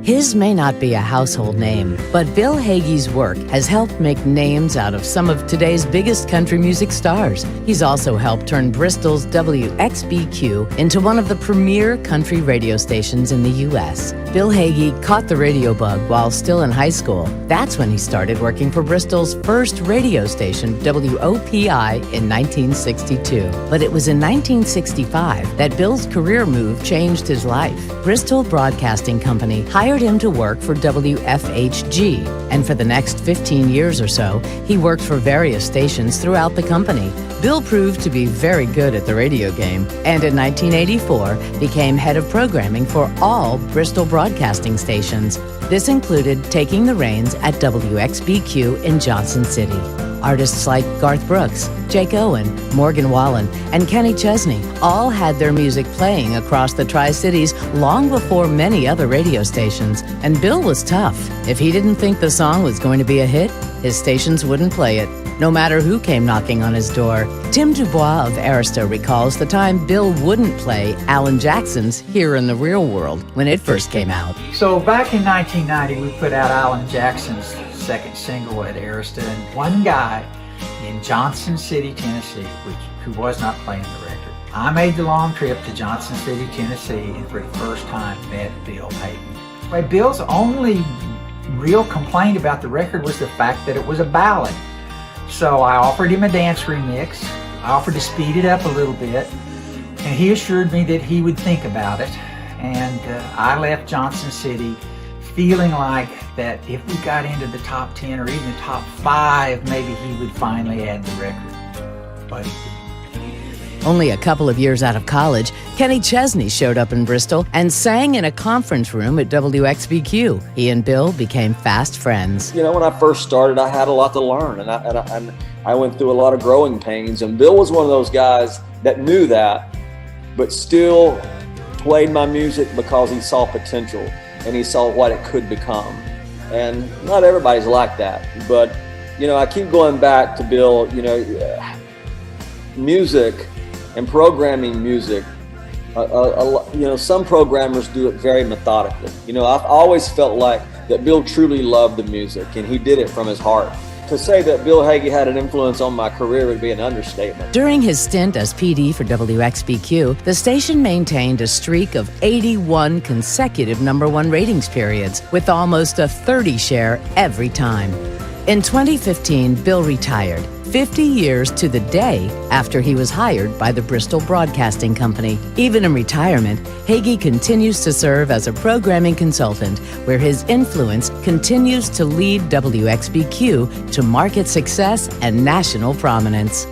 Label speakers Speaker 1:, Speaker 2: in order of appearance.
Speaker 1: His may not be a household name, but Bill Hagy's work has helped make names out of some of today's biggest country music stars. He's also helped turn Bristol's WXBQ into one of the premier country radio stations in the U.S. Bill Hagy caught the radio bug while still in high school. That's when he started working for Bristol's first radio station, WOPI, in 1962. But it was in 1965 that Bill's career move changed his life. Bristol Broadcasting Company hired him to work for WFHG, and for the next 15 years or so, he worked for various stations throughout the company. Bill proved to be very good at the radio game, and in 1984 became head of programming for all Bristol broadcasting stations. This included taking the reins at WXBQ in Johnson City. Artists like Garth Brooks, Jake Owen, Morgan Wallen, and Kenny Chesney all had their music playing across the Tri-Cities long before many other radio stations. And Bill was tough. If he didn't think the song was going to be a hit, his stations wouldn't play it, no matter who came knocking on his door. Tim Dubois of Arista recalls the time Bill wouldn't play Alan Jackson's Here in the Real World when it first came out.
Speaker 2: So back in 1990, we put out Alan Jackson's second single at Arista, and one guy in Johnson City, Tennessee, who was not playing the record. I made the long trip to Johnson City, Tennessee, and for the first time met Bill Hagy. Well, Bill's only real complaint about the record was the fact that it was a ballad. So I offered him a dance remix. I offered to speed it up a little bit, and he assured me that he would think about it. And I left Johnson City feeling like that if we got into the top 10 or even the top 5, maybe he would finally add the record. But he didn't.
Speaker 1: Only a couple of years out of college, Kenny Chesney showed up in Bristol and sang in a conference room at WXBQ. He and Bill became fast friends.
Speaker 3: You know, when I first started, I had a lot to learn, and I went through a lot of growing pains, and Bill was one of those guys that knew that, but still played my music because he saw potential and he saw what it could become. And not everybody's like that, but you know, I keep going back to Bill. You know, music and programming music, you know, some programmers do it very methodically. You know, I've always felt like that Bill truly loved the music and he did it from his heart. To say that Bill Hagy had an influence on my career would be an understatement.
Speaker 1: During his stint as PD for WXBQ, the station maintained a streak of 81 consecutive #1 ratings periods, with almost a 30 share every time. In 2015, Bill retired, 50 years to the day after he was hired by the Bristol Broadcasting Company. Even in retirement, Hagy continues to serve as a programming consultant, where his influence continues to lead WXBQ to market success and national prominence.